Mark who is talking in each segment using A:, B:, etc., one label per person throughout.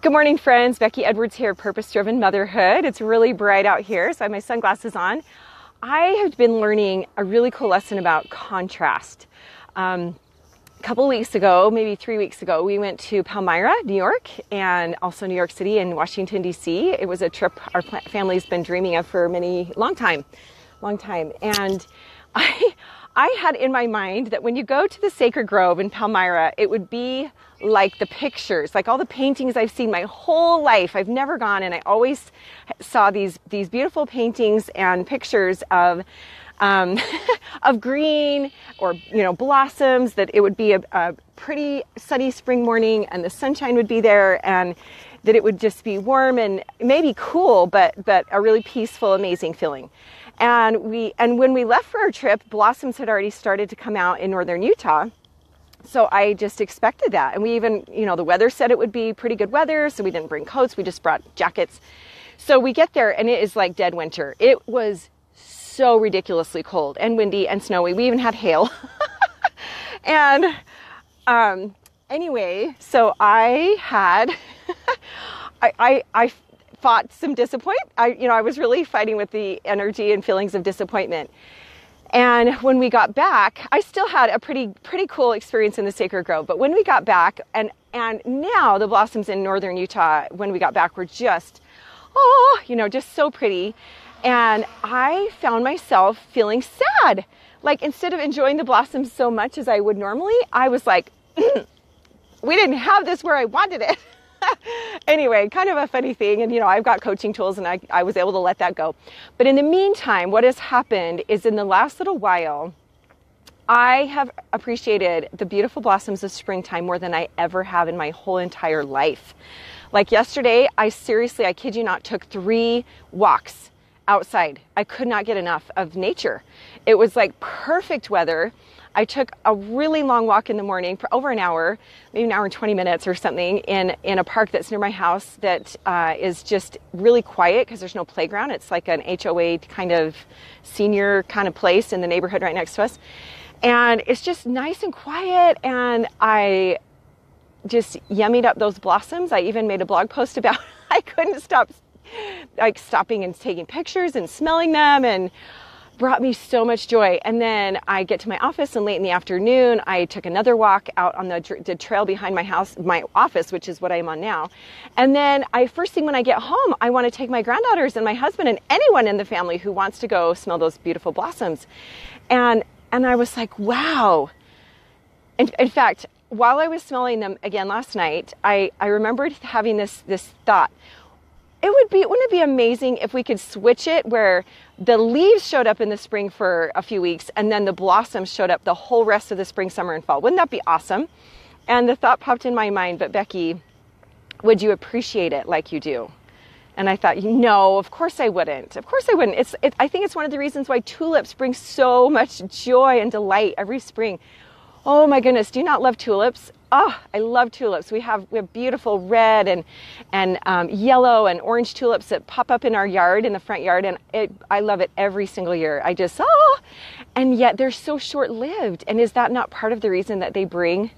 A: Good morning, friends. Becky Edwards here, Purpose Driven Motherhood. It's really bright out here, so I have my sunglasses on. I have been learning a really cool lesson about contrast. A couple of weeks ago, maybe 3 weeks ago, we went to Palmyra, New York, and also New York City and Washington, D.C. It was a trip our family's been dreaming of for long time. And I had in my mind that when you go to the Sacred Grove in Palmyra, it would be like the pictures, like all the paintings I've seen my whole life. I've never gone, and I always saw these beautiful paintings and pictures of of green or blossoms. That it would be a pretty sunny spring morning, and the sunshine would be there, and that it would just be warm and maybe cool, but a really peaceful, amazing feeling. And when we left for our trip, blossoms had already started to come out in northern Utah. So I just expected that. And we even, the weather said it would be pretty good weather, so we didn't bring coats, we just brought jackets. So we get there and it is like dead winter. It was so ridiculously cold and windy and snowy. We even had hail. And anyway, so I had, I fought some disappointment. I was really fighting with the energy and feelings of disappointment. And when we got back, I still had a pretty cool experience in the Sacred Grove. But when we got back, and now the blossoms in northern Utah, when we got back, were just, just so pretty. And I found myself feeling sad. Like, instead of enjoying the blossoms so much as I would normally, I was like, we didn't have this where I wanted it. Anyway, kind of a funny thing. And, I've got coaching tools and I was able to let that go. But in the meantime, what has happened is in the last little while, I have appreciated the beautiful blossoms of springtime more than I ever have in my whole entire life. Like yesterday, I kid you not, took 3 walks outside. I could not get enough of nature. It was like perfect weather. I took a really long walk in the morning for over an hour, maybe an hour and 20 minutes or something, in a park that's near my house that is just really quiet because there's no playground. It's like an HOA kind of senior kind of place in the neighborhood right next to us. And it's just nice and quiet, and I just yummied up those blossoms. I even made a blog post about I couldn't stop stopping and taking pictures and smelling them, and brought me so much joy. And then I get to my office, and late in the afternoon, I took another walk out on the trail behind my house, my office, which is what I am on now. And then first thing when I get home, I want to take my granddaughters and my husband and anyone in the family who wants to go smell those beautiful blossoms. And I was like, wow. In fact, while I was smelling them again last night, I remembered having this thought. Wouldn't it be amazing if we could switch it where the leaves showed up in the spring for a few weeks and then the blossoms showed up the whole rest of the spring, summer, and fall? Wouldn't that be awesome? And the thought popped in my mind, but Becky, would you appreciate it like you do? And I thought, no, of course I wouldn't. Of course I wouldn't. I think it's one of the reasons why tulips bring so much joy and delight every spring. Oh my goodness, do you not love tulips? Oh, I love tulips. We have beautiful red and yellow and orange tulips that pop up in our yard, in the front yard, and I love it every single year. And yet they're so short-lived. And is that not part of the reason that they bring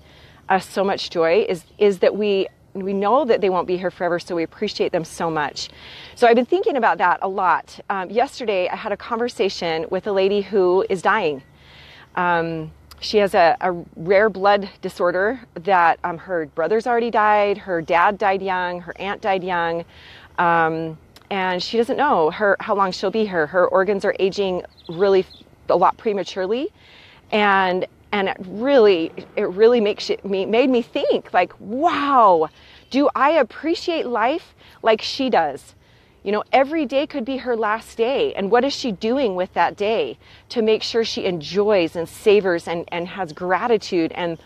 A: us so much joy? Is that we know that they won't be here forever, so we appreciate them so much. So I've been thinking about that a lot. Yesterday, I had a conversation with a lady who is dying. She has a rare blood disorder that her brother's already died, her dad died young, her aunt died young, and she doesn't know how long she'll be here. Her organs are aging really a lot prematurely, and it really made me think, like, wow, do I appreciate life like she does? Every day could be her last day. And what is she doing with that day to make sure she enjoys and savors and has gratitude and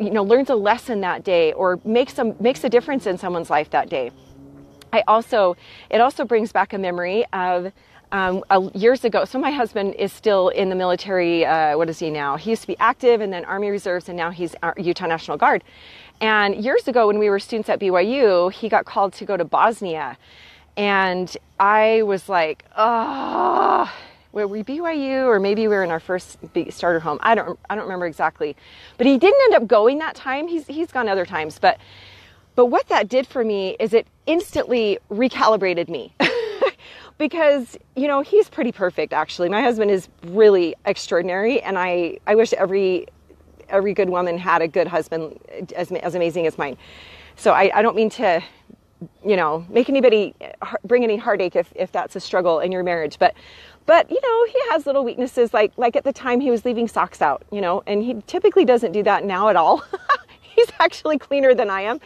A: learns a lesson that day, or makes a difference in someone's life that day? It also brings back a memory of years ago. So my husband is still in the military. What is he now? He used to be active and then Army Reserves, and now he's Utah National Guard. And years ago when we were students at BYU, he got called to go to Bosnia. And I was like, were we BYU, or maybe we were in our first starter home? I don't remember exactly. But he didn't end up going that time. He's gone other times. But But what that did for me is it instantly recalibrated me. Because, you know, he's pretty perfect, actually. My husband is really extraordinary, and I wish every good woman had a good husband as amazing as mine. So I don't mean to, you know, make anybody bring any heartache if that's a struggle in your marriage. But you know, he has little weaknesses, like at the time he was leaving socks out, you know, and he typically doesn't do that now at all. He's actually cleaner than I am.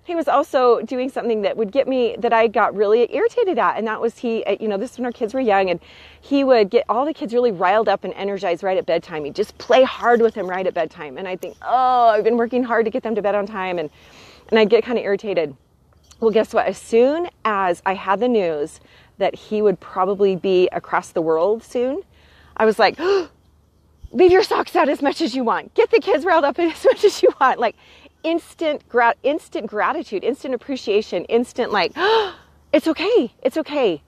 A: He was also doing something that would get me, that I got really irritated at. And that was you know, this when our kids were young, and he would get all the kids really riled up and energized right at bedtime. He'd just play hard with them right at bedtime. And I'd think, oh, I've been working hard to get them to bed on time. And I'd get kind of irritated. Well, guess what? As soon as I had the news that he would probably be across the world soon, I was like, oh, leave your socks out as much as you want. Get the kids riled up as much as you want. Like, instant gratitude, instant appreciation, instant like, oh, it's okay. It's okay.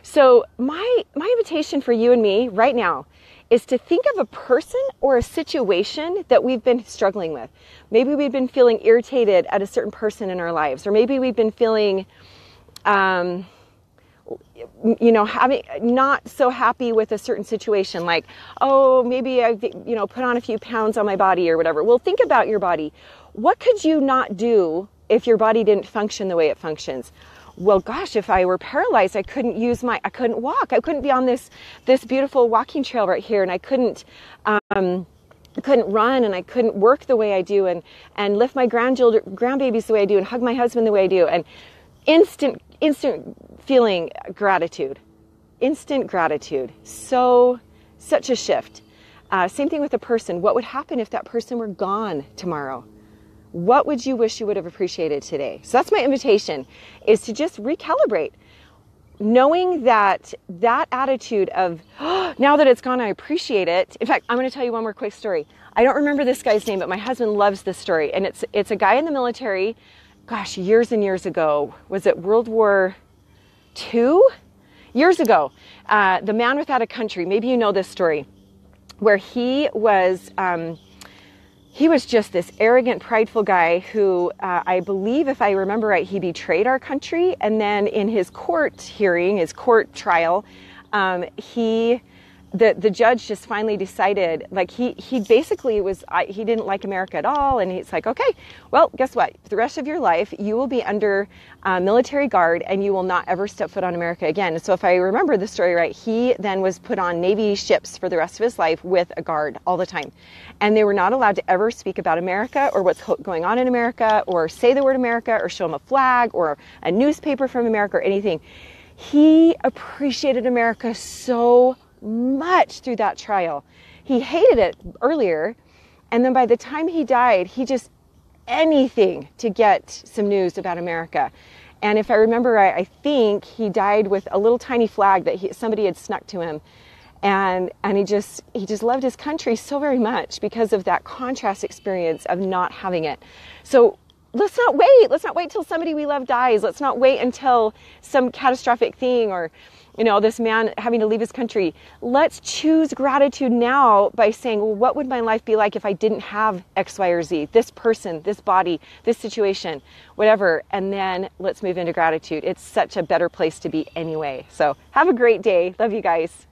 A: So my invitation for you and me right now is to think of a person or a situation that we've been struggling with. Maybe we've been feeling irritated at a certain person in our lives, or maybe we've been feeling, you know, not so happy with a certain situation, like, oh, maybe I've, you know, put on a few pounds on my body or whatever. Well, think about your body. What could you not do if your body didn't function the way it functions? Well, gosh, if I were paralyzed, I couldn't walk. I couldn't be on this beautiful walking trail right here, and I couldn't run, and I couldn't work the way I do, and lift my grandbabies the way I do, and hug my husband the way I do, and instant feeling gratitude, instant gratitude. Such a shift. Same thing with a person. What would happen if that person were gone tomorrow? What would you wish you would have appreciated today? So that's my invitation, is to just recalibrate, knowing that attitude of, oh, now that it's gone, I appreciate it. In fact, I'm going to tell you one more quick story. I don't remember this guy's name, but my husband loves this story. And it's a guy in the military, gosh, years and years ago. Was it World War II? Years ago. The Man Without a Country. Maybe you know this story, where he was just this arrogant, prideful guy who, I believe, if I remember right, he betrayed our country. And then in his court hearing, his court trial, the judge just finally decided, like, he basically he didn't like America at all. And he's like, okay, well, guess what? For the rest of your life, you will be under military guard, and you will not ever step foot on America again. And so if I remember the story right, he then was put on Navy ships for the rest of his life with a guard all the time. And they were not allowed to ever speak about America or what's going on in America, or say the word America, or show him a flag or a newspaper from America or anything. He appreciated America so much through that trial. He hated it earlier, and then by the time he died, he just anything to get some news about America. And if I remember right, I think he died with a little tiny flag that somebody had snuck to him, and he just loved his country so very much because of that contrast experience of not having it. So let's not wait till somebody we love dies. Let's not wait until some catastrophic thing, or, you know, this man having to leave his country. Let's choose gratitude now by saying, well, what would my life be like if I didn't have X, Y, or Z, this person, this body, this situation, whatever. And then let's move into gratitude. It's such a better place to be anyway. So have a great day. Love you guys.